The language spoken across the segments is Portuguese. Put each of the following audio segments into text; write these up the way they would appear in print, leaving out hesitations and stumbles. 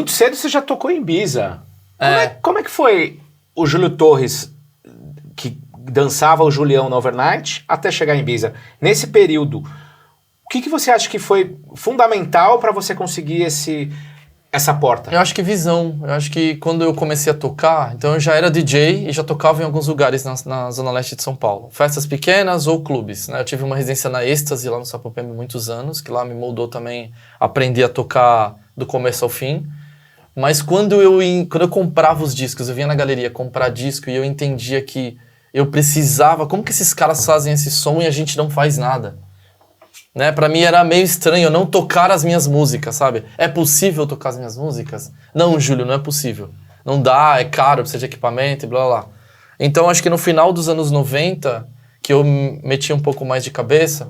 muito cedo você já tocou em Ibiza. Como é que foi o Júlio Torres, que dançava o Julião no Overnight, até chegar em Ibiza? Nesse período, o que você acha que foi fundamental para você conseguir essa porta? Eu acho que visão. Eu acho que quando eu comecei a tocar, então eu já era DJ e já tocava em alguns lugares na Zona Leste de São Paulo. Festas pequenas ou clubes, né? Eu tive uma residência na Êxtase lá no Sapopemba muitos anos, que lá me moldou também a aprender a tocar do começo ao fim. Mas quando eu comprava os discos, eu vinha na galeria comprar disco e eu entendia que eu precisava... Como que esses caras fazem esse som e a gente não faz nada? Né? Pra mim era meio estranho eu não tocar as minhas músicas, sabe? É possível tocar as minhas músicas? Não, Júlio, não é possível. Não dá, é caro, precisa de equipamento e blá blá blá. Então acho que no final dos anos 90, que eu meti um pouco mais de cabeça,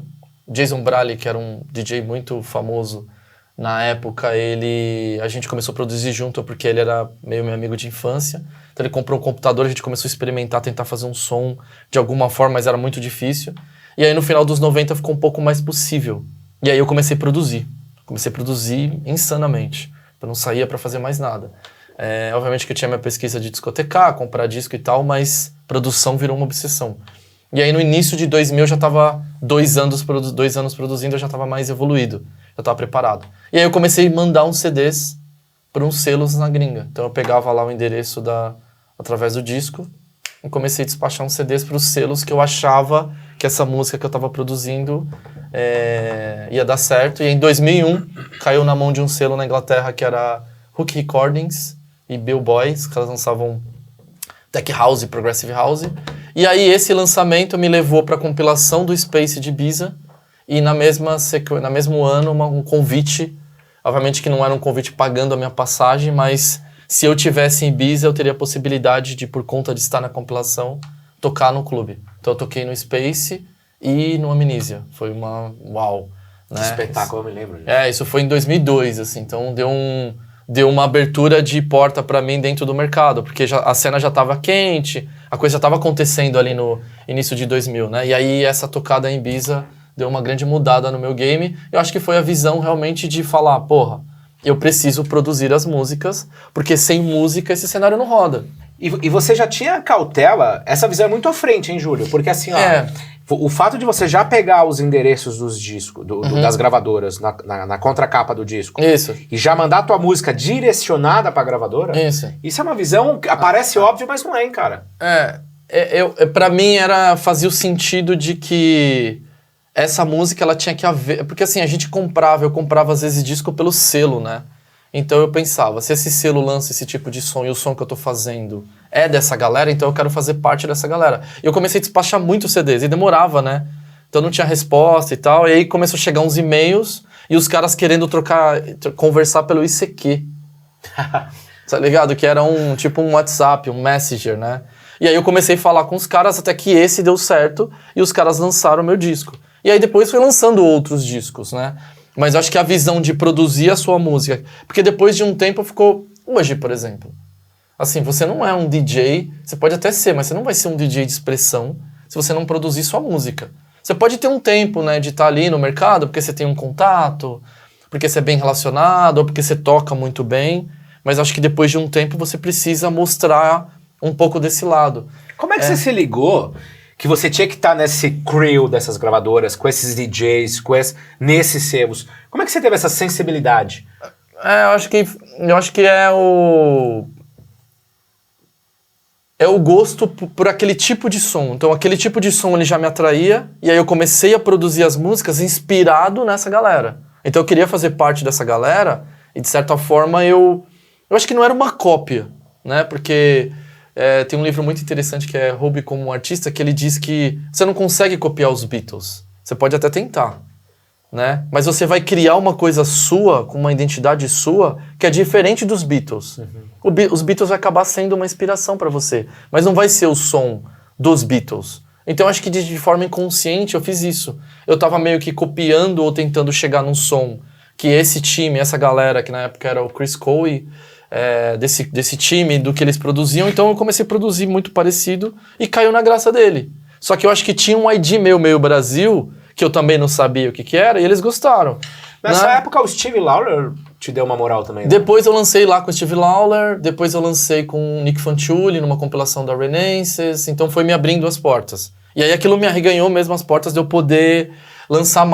Jason Braley, que era um DJ muito famoso na época, a gente começou a produzir junto porque ele era meio meu amigo de infância. Então ele comprou um computador, a gente começou a experimentar, tentar fazer um som de alguma forma, mas era muito difícil. E aí no final dos 90 ficou um pouco mais possível. E aí eu comecei a produzir. Comecei a produzir insanamente. Eu não saía pra fazer mais nada. Obviamente que eu tinha minha pesquisa de discotecar, comprar disco e tal, mas produção virou uma obsessão. E aí no início de 2000 eu já tava 2 anos produzindo, eu já tava mais evoluído. Já tava preparado. E aí eu comecei a mandar uns CDs para uns selos na gringa. Então eu pegava lá o endereço através do disco e comecei a despachar uns CDs para os selos que eu achava que essa música que eu tava produzindo ia dar certo. E em 2001 caiu na mão de um selo na Inglaterra que era Hook Recordings e Bill Boy. Os caras lançavam Tech House e Progressive House. E aí esse lançamento me levou para a compilação do Space de Ibiza e no mesmo ano um convite, obviamente que não era um convite pagando a minha passagem, mas se eu tivesse em Ibiza eu teria a possibilidade de, por conta de estar na compilação, tocar no clube. Então eu toquei no Space e no Amnesia. Foi uma uau. Que espetáculo, eu me lembro disso. Isso foi em 2002, assim, então deu uma abertura de porta pra mim dentro do mercado, porque a cena já tava quente, a coisa já tava acontecendo ali no início de 2000, né? E aí essa tocada em Ibiza deu uma grande mudada no meu game. Eu acho que foi a visão realmente de falar, porra, eu preciso produzir as músicas, porque sem música esse cenário não roda. E você já tinha cautela, essa visão é muito à frente, hein, Júlio? Porque assim, o fato de você já pegar os endereços dos discos, das gravadoras, na contracapa do disco, isso, e já mandar a tua música direcionada pra gravadora, isso é uma visão que parece óbvio, mas não é, hein, cara? Pra mim fazia o sentido de que essa música ela tinha que haver, porque assim, eu comprava às vezes disco pelo selo, né? Então eu pensava, se esse selo lança esse tipo de som e o som que eu tô fazendo é dessa galera, então eu quero fazer parte dessa galera. E eu comecei a despachar muitos CDs e demorava, né? Então não tinha resposta e tal. E aí começou a chegar uns e-mails e os caras querendo conversar pelo ICQ. Tá ligado? Que era tipo um WhatsApp, um Messenger, né? E aí eu comecei a falar com os caras até que esse deu certo e os caras lançaram o meu disco. E aí depois foi lançando outros discos, né? Mas eu acho que a visão de produzir a sua música... Porque depois de um tempo ficou... Hoje, por exemplo. Assim, você não é um DJ... Você pode até ser, mas você não vai ser um DJ de expressão se você não produzir sua música. Você pode ter um tempo, né, de estar ali no mercado porque você tem um contato, porque você é bem relacionado, ou porque você toca muito bem. Mas acho que depois de um tempo você precisa mostrar um pouco desse lado. Como é que você se ligou... que você tinha que estar nesse crew dessas gravadoras, com esses DJs, nesses selos? Como é que você teve essa sensibilidade? Eu acho que é o gosto por aquele tipo de som. Então aquele tipo de som ele já me atraía, e aí eu comecei a produzir as músicas inspirado nessa galera. Então eu queria fazer parte dessa galera, e de certa forma eu acho que não era uma cópia, né? Porque... tem um livro muito interessante que é Hobby como um Artista, que ele diz que você não consegue copiar os Beatles. Você pode até tentar, né? Mas você vai criar uma coisa sua, com uma identidade sua, que é diferente dos Beatles. Os Beatles vai acabar sendo uma inspiração para você, mas não vai ser o som dos Beatles. Então acho que de forma inconsciente eu fiz isso. Eu tava meio que copiando ou tentando chegar num som que esse time, essa galera, que na época era o Chris Coe, desse time, do que eles produziam, então eu comecei a produzir muito parecido e caiu na graça dele. Só que eu acho que tinha um ID meio Brasil, que eu também não sabia o que era, e eles gostaram. Nessa época o Steve Lawler te deu uma moral também, né? Depois eu lancei lá com o Steve Lawler, depois eu lancei com o Nick Fanciulli numa compilação da Renaissance, então foi me abrindo as portas. E aí aquilo me arreganhou mesmo as portas de eu poder lançar